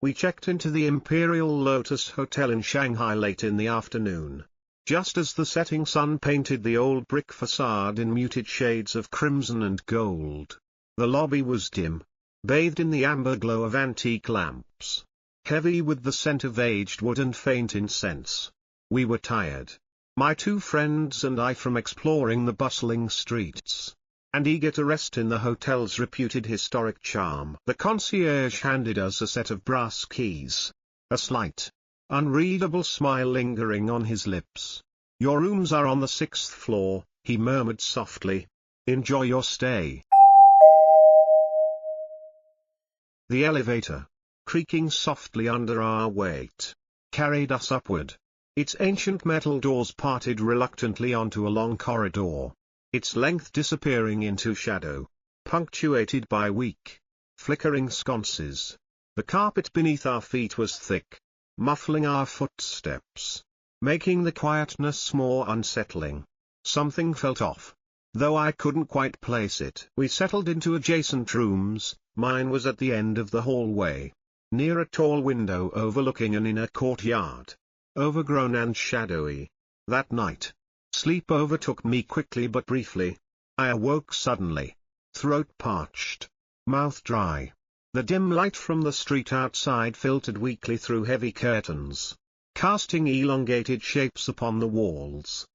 We checked into the Imperial Lotus Hotel in Shanghai late in the afternoon. Just as the setting sun painted the old brick facade in muted shades of crimson and gold. The lobby was dim, bathed in the amber glow of antique lamps, heavy with the scent of aged wood and faint incense. We were tired, my two friends and I, from exploring the bustling streets, and eager to rest in the hotel's reputed historic charm. The concierge handed us a set of brass keys, a slight, unreadable smile lingering on his lips. "Your rooms are on the 6th floor," he murmured softly. "Enjoy your stay." The elevator, creaking softly under our weight, carried us upward. Its ancient metal doors parted reluctantly onto a long corridor, its length disappearing into shadow, punctuated by weak, flickering sconces. The carpet beneath our feet was thick, muffling our footsteps, making the quietness more unsettling. Something felt off, though I couldn't quite place it. We settled into adjacent rooms. Mine was at the end of the hallway, near a tall window overlooking an inner courtyard, overgrown and shadowy. That night, sleep overtook me quickly but briefly. I awoke suddenly, throat parched, mouth dry. The dim light from the street outside filtered weakly through heavy curtains, casting elongated shapes upon the walls.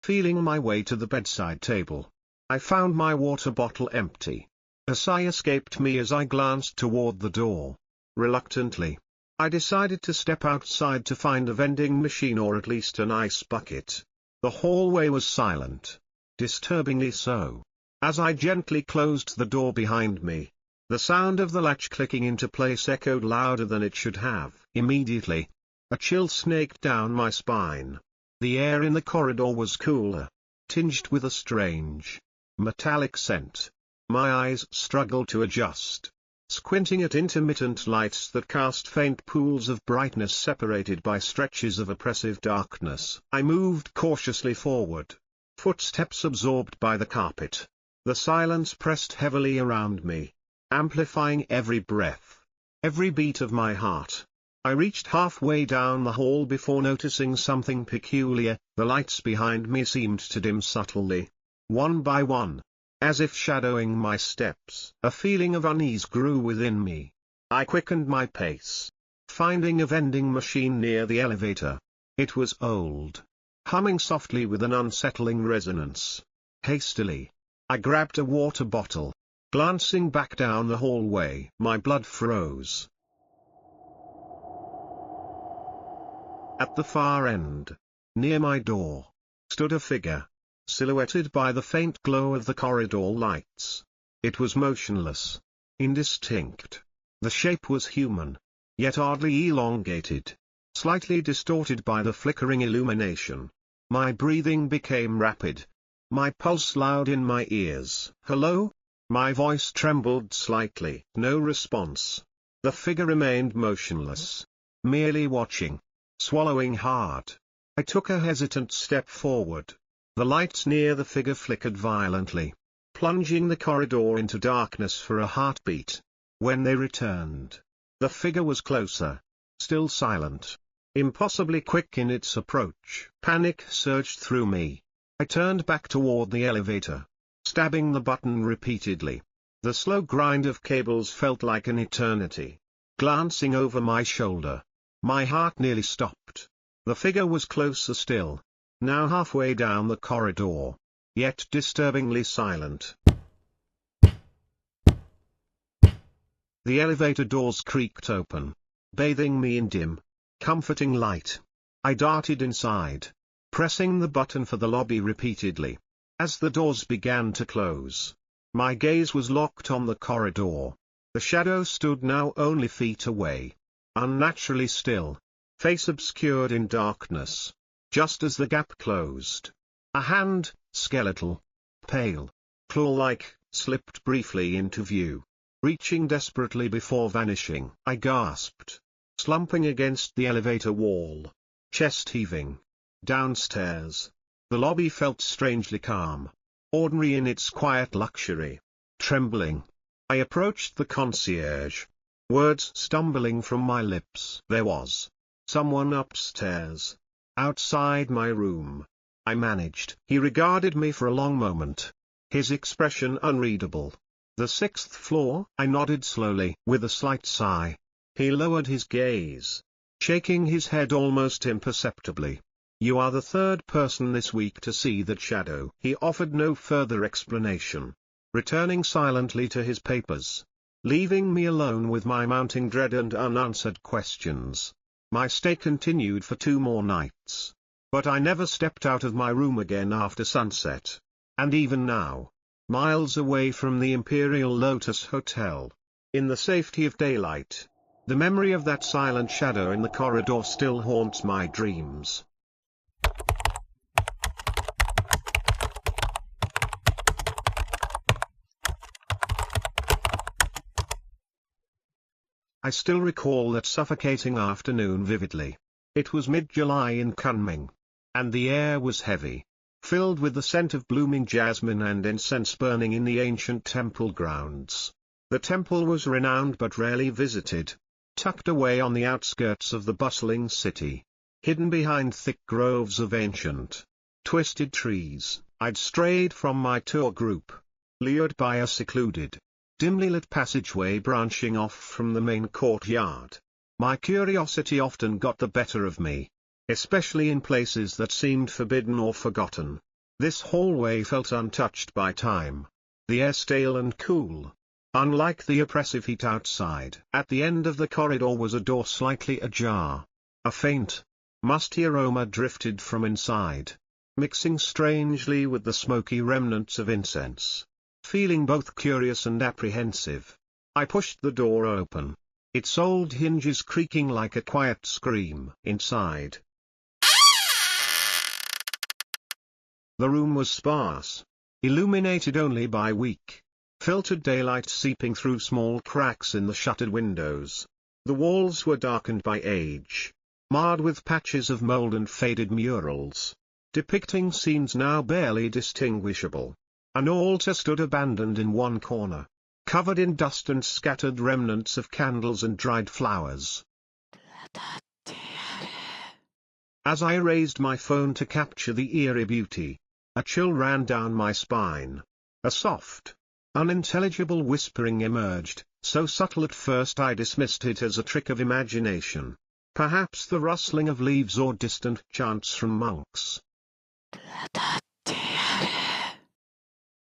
Feeling my way to the bedside table, I found my water bottle empty. A sigh escaped me as I glanced toward the door. Reluctantly, I decided to step outside to find a vending machine or at least an ice bucket. The hallway was silent, disturbingly so. As I gently closed the door behind me, the sound of the latch clicking into place echoed louder than it should have. Immediately, a chill snaked down my spine. The air in the corridor was cooler, tinged with a strange, metallic scent. My eyes struggled to adjust, squinting at intermittent lights that cast faint pools of brightness separated by stretches of oppressive darkness. I moved cautiously forward, footsteps absorbed by the carpet. The silence pressed heavily around me, amplifying every breath, every beat of my heart. I reached halfway down the hall before noticing something peculiar. The lights behind me seemed to dim subtly, one by one, as if shadowing my steps. A feeling of unease grew within me. I quickened my pace, finding a vending machine near the elevator. It was old, humming softly with an unsettling resonance. Hastily, I grabbed a water bottle. Glancing back down the hallway, my blood froze. At the far end, near my door, stood a figure, silhouetted by the faint glow of the corridor lights. It was motionless, indistinct. The shape was human, yet oddly elongated, slightly distorted by the flickering illumination. My breathing became rapid, my pulse loud in my ears. "Hello?" My voice trembled slightly. No response. The figure remained motionless, merely watching, swallowing hard. I took a hesitant step forward. The lights near the figure flickered violently, plunging the corridor into darkness for a heartbeat. When they returned, the figure was closer, still silent, impossibly quick in its approach. Panic surged through me. I turned back toward the elevator, stabbing the button repeatedly. The slow grind of cables felt like an eternity. Glancing over my shoulder, my heart nearly stopped. The figure was closer still, now halfway down the corridor, yet disturbingly silent. The elevator doors creaked open, bathing me in dim, comforting light. I darted inside, pressing the button for the lobby repeatedly. As the doors began to close, my gaze was locked on the corridor. The shadow stood now only feet away, unnaturally still, face obscured in darkness. Just as the gap closed, a hand, skeletal, pale, claw-like, slipped briefly into view, reaching desperately before vanishing. I gasped, slumping against the elevator wall, chest heaving. Downstairs, the lobby felt strangely calm, ordinary in its quiet luxury. Trembling, I approached the concierge. Words stumbling from my lips. There was someone upstairs. Outside my room. I managed. He regarded me for a long moment. His expression unreadable. The 6th floor? I nodded slowly, with a slight sigh. He lowered his gaze, shaking his head almost imperceptibly. You are the 3rd person this week to see that shadow. He offered no further explanation, returning silently to his papers, leaving me alone with my mounting dread and unanswered questions. My stay continued for 2 more nights. But I never stepped out of my room again after sunset. And even now, miles away from the Imperial Lotus Hotel, in the safety of daylight, the memory of that silent shadow in the corridor still haunts my dreams. I still recall that suffocating afternoon vividly. It was mid-July in Kunming, and the air was heavy, filled with the scent of blooming jasmine and incense burning in the ancient temple grounds. The temple was renowned but rarely visited, tucked away on the outskirts of the bustling city, hidden behind thick groves of ancient, twisted trees. I'd strayed from my tour group, lured by a secluded, dimly lit passageway branching off from the main courtyard. My curiosity often got the better of me, especially in places that seemed forbidden or forgotten. This hallway felt untouched by time. The air stale and cool, unlike the oppressive heat outside. At the end of the corridor was a door slightly ajar. A faint, musty aroma drifted from inside, mixing strangely with the smoky remnants of incense. Feeling both curious and apprehensive, I pushed the door open, its old hinges creaking like a quiet scream inside. The room was sparse, illuminated only by weak, filtered daylight seeping through small cracks in the shuttered windows. The walls were darkened by age, marred with patches of mold and faded murals, depicting scenes now barely distinguishable. An altar stood abandoned in one corner, covered in dust and scattered remnants of candles and dried flowers. As I raised my phone to capture the eerie beauty, a chill ran down my spine. A soft, unintelligible whispering emerged, so subtle at first I dismissed it as a trick of imagination. Perhaps the rustling of leaves or distant chants from monks.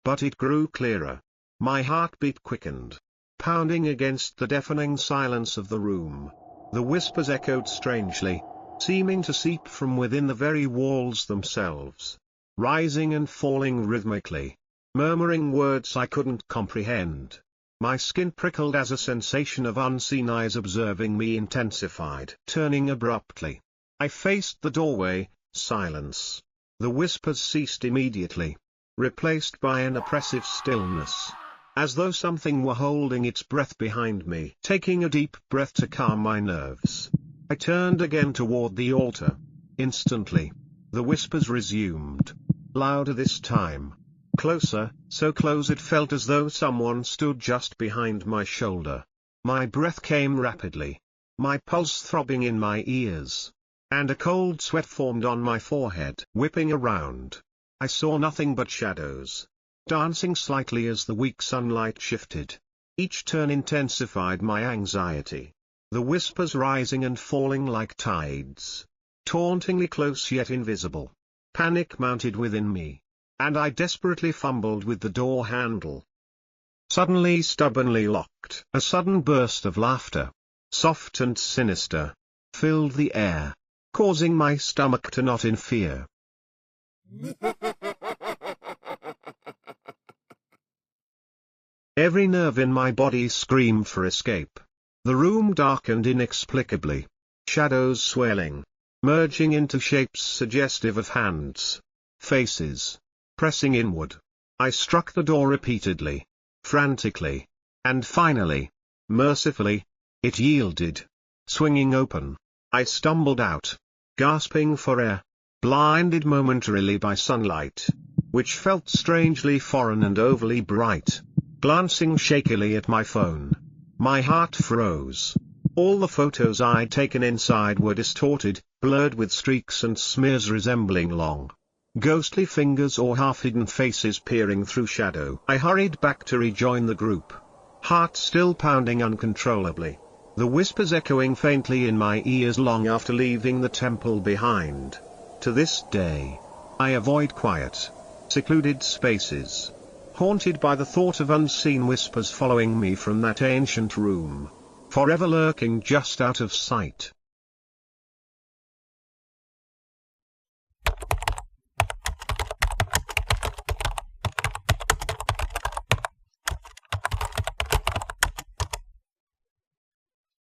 But it grew clearer. My heartbeat quickened, pounding against the deafening silence of the room. The whispers echoed strangely, seeming to seep from within the very walls themselves, rising and falling rhythmically, murmuring words I couldn't comprehend. My skin prickled as a sensation of unseen eyes observing me intensified. Turning abruptly, I faced the doorway. Silence. The whispers ceased immediately, replaced by an oppressive stillness, as though something were holding its breath behind me. Taking a deep breath to calm my nerves, I turned again toward the altar. Instantly, the whispers resumed, louder this time, closer, so close it felt as though someone stood just behind my shoulder. My breath came rapidly, my pulse throbbing in my ears, and a cold sweat formed on my forehead. Whipping around, I saw nothing but shadows, dancing slightly as the weak sunlight shifted. Each turn intensified my anxiety, the whispers rising and falling like tides, tauntingly close yet invisible. Panic mounted within me, and I desperately fumbled with the door handle. Suddenly stubbornly locked. A sudden burst of laughter, soft and sinister, filled the air, causing my stomach to knot in fear. Every nerve in my body screamed for escape. The room darkened inexplicably, shadows swelling, merging into shapes suggestive of hands, faces, pressing inward. I struck the door repeatedly, frantically, and finally, mercifully, it yielded, swinging open. I stumbled out, gasping for air, blinded momentarily by sunlight, which felt strangely foreign and overly bright. Glancing shakily at my phone, my heart froze. All the photos I'd taken inside were distorted, blurred with streaks and smears resembling long, ghostly fingers or half-hidden faces peering through shadow. I hurried back to rejoin the group, heart still pounding uncontrollably, the whispers echoing faintly in my ears long after leaving the temple behind. To this day, I avoid quiet, secluded spaces, haunted by the thought of unseen whispers following me from that ancient room, forever lurking just out of sight.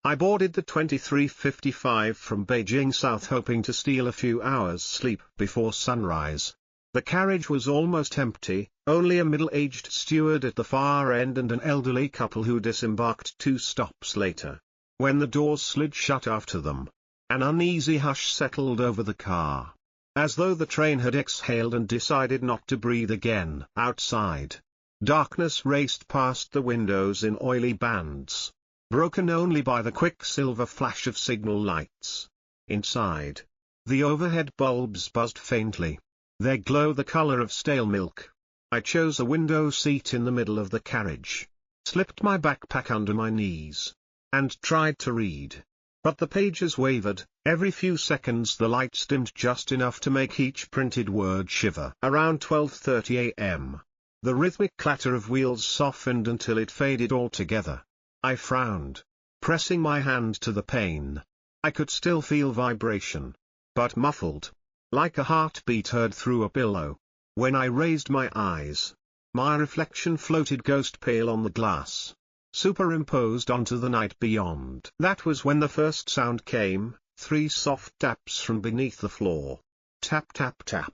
I boarded the 2355 from Beijing South hoping to steal a few hours' sleep before sunrise. The carriage was almost empty, only a middle-aged steward at the far end and an elderly couple who disembarked 2 stops later. When the doors slid shut after them, an uneasy hush settled over the car, as though the train had exhaled and decided not to breathe again. Outside, darkness raced past the windows in oily bands, broken only by the quick silver flash of signal lights. Inside, the overhead bulbs buzzed faintly, their glow the color of stale milk. I chose a window seat in the middle of the carriage, slipped my backpack under my knees, and tried to read. But the pages wavered, every few seconds the lights dimmed just enough to make each printed word shiver. Around 12:30 a.m., the rhythmic clatter of wheels softened until it faded altogether. I frowned, pressing my hand to the pane. I could still feel vibration, but muffled, like a heartbeat heard through a pillow. When I raised my eyes, my reflection floated ghost-pale on the glass, superimposed onto the night beyond. That was when the first sound came, 3 soft taps from beneath the floor. Tap tap tap,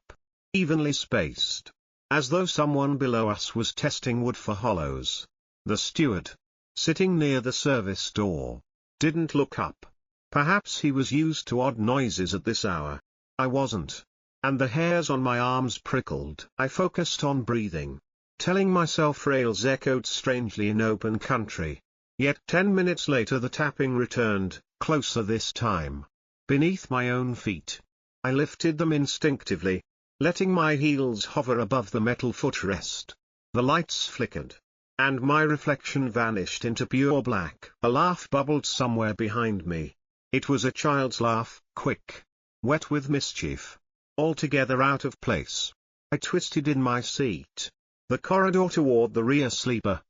evenly spaced, as though someone below us was testing wood for hollows. The steward, sitting near the service door, didn't look up. Perhaps he was used to odd noises at this hour. I wasn't, and the hairs on my arms prickled. I focused on breathing, telling myself rails echoed strangely in open country. Yet 10 minutes later the tapping returned, closer this time, beneath my own feet. I lifted them instinctively, letting my heels hover above the metal footrest. The lights flickered, and my reflection vanished into pure black. A laugh bubbled somewhere behind me. It was a child's laugh, quick, wet with mischief, altogether out of place. I twisted in my seat. The corridor toward the rear sleeper,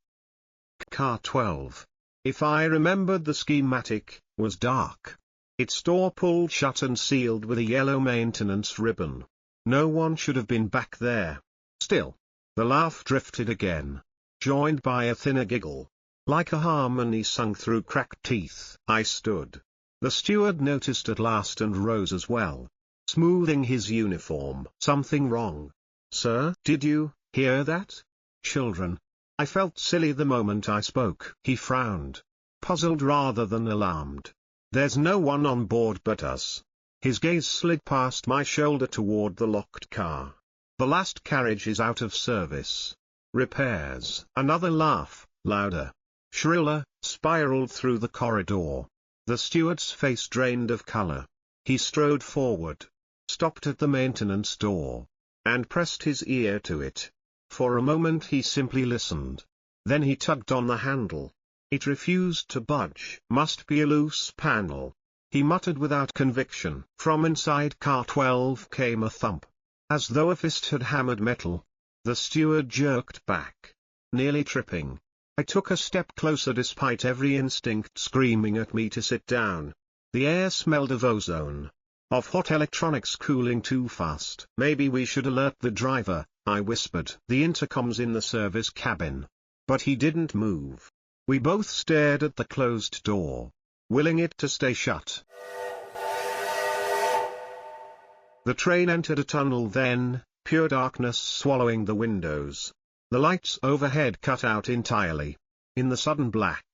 car 12, if I remembered the schematic, was dark. Its door pulled shut and sealed with a yellow maintenance ribbon. No one should have been back there. Still, the laugh drifted again, joined by a thinner giggle, like a harmony sung through cracked teeth. I stood. The steward noticed at last and rose as well, smoothing his uniform. Something wrong, sir? Did you hear that? Children. I felt silly the moment I spoke. He frowned, puzzled rather than alarmed. There's no one on board but us. His gaze slid past my shoulder toward the locked car. The last carriage is out of service. Repairs. Another laugh, louder, shriller, spiraled through the corridor. The steward's face drained of color. He strode forward, stopped at the maintenance door, and pressed his ear to it. For a moment he simply listened. Then he tugged on the handle. It refused to budge. Must be a loose panel, he muttered without conviction. From inside car 12 came a thump, as though a fist had hammered metal. The steward jerked back, nearly tripping. I took a step closer despite every instinct screaming at me to sit down. The air smelled of ozone, of hot electronics cooling too fast. Maybe we should alert the driver, I whispered. The intercom's in the service cabin. But he didn't move. We both stared at the closed door, willing it to stay shut. The train entered a tunnel then, pure darkness swallowing the windows. The lights overhead cut out entirely. In the sudden black,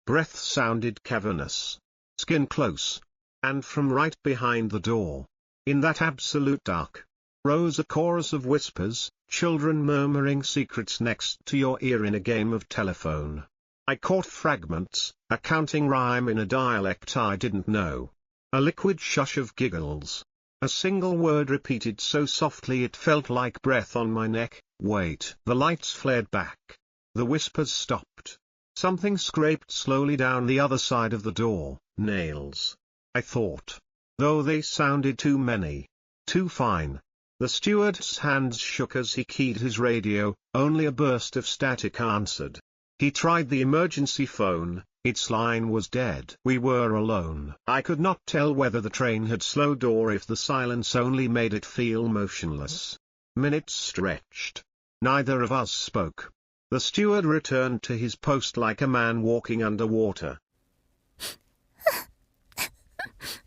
breath sounded cavernous, skin close, and from right behind the door. In that absolute dark, rose a chorus of whispers, children murmuring secrets next to your ear in a game of telephone. I caught fragments, a counting rhyme in a dialect I didn't know. A liquid shush of giggles. A single word repeated so softly it felt like breath on my neck. Wait. The lights flared back. The whispers stopped. Something scraped slowly down the other side of the door. Nails, I thought. Though they sounded too many. Too fine. The steward's hands shook as he keyed his radio. Only a burst of static answered. He tried the emergency phone. Its line was dead. We were alone. I could not tell whether the train had slowed or if the silence only made it feel motionless. Minutes stretched. Neither of us spoke. The steward returned to his post like a man walking underwater.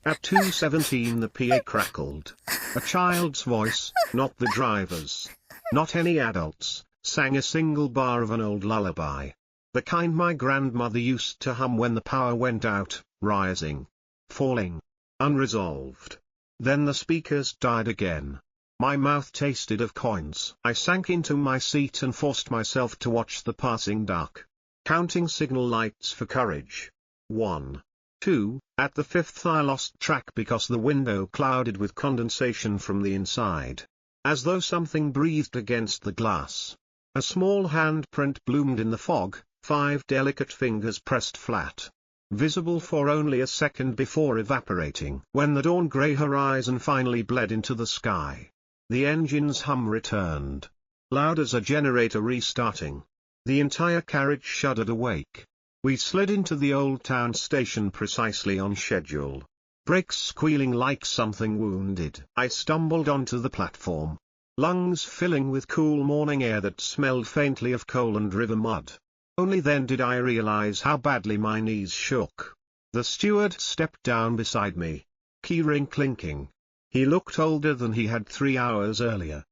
At 2:17 the PA crackled. A child's voice, not the driver's, not any adults, sang a single bar of an old lullaby. The kind my grandmother used to hum when the power went out, rising, falling, unresolved. Then the speakers died again. My mouth tasted of coins. I sank into my seat and forced myself to watch the passing dark. Counting signal lights for courage. 1, 2, at the 5th I lost track because the window clouded with condensation from the inside. As though something breathed against the glass. A small handprint bloomed in the fog. 5 delicate fingers pressed flat. Visible for only a second before evaporating. When the dawn-grey horizon finally bled into the sky. The engine's hum returned. Loud as a generator restarting. The entire carriage shuddered awake. We slid into the Old Town station precisely on schedule. Brakes squealing like something wounded. I stumbled onto the platform. Lungs filling with cool morning air that smelled faintly of coal and river mud. Only then did I realize how badly my knees shook. The steward stepped down beside me. Keyring clinking. He looked older than he had 3 hours earlier.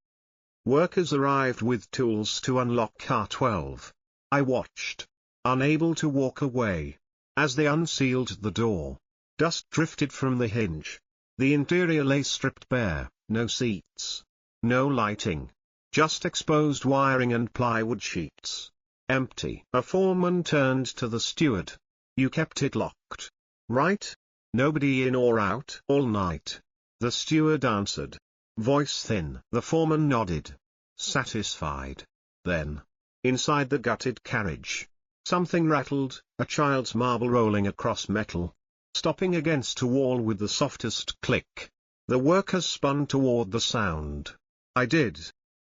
Workers arrived with tools to unlock car 12. I watched, unable to walk away. As they unsealed the door, dust drifted from the hinge. The interior lay stripped bare, no seats, no lighting, just exposed wiring and plywood sheets. Empty. A foreman turned to the steward. You kept it locked, right? Nobody in or out all night? The steward answered. Voice thin. The foreman nodded. Satisfied. Then, inside the gutted carriage, something rattled, a child's marble rolling across metal, stopping against a wall with the softest click. The workers spun toward the sound. I did,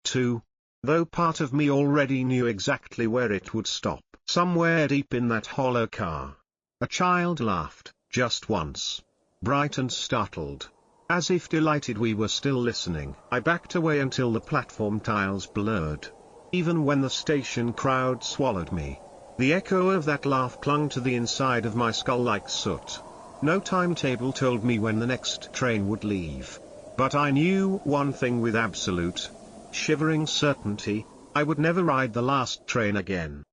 too. Though part of me already knew exactly where it would stop. Somewhere deep in that hollow car. A child laughed, just once. Bright and startled. As if delighted we were still listening. I backed away until the platform tiles blurred. Even when the station crowd swallowed me, the echo of that laugh clung to the inside of my skull like soot. No timetable told me when the next train would leave. But I knew one thing with absolute, shivering certainty: I would never ride the last train again.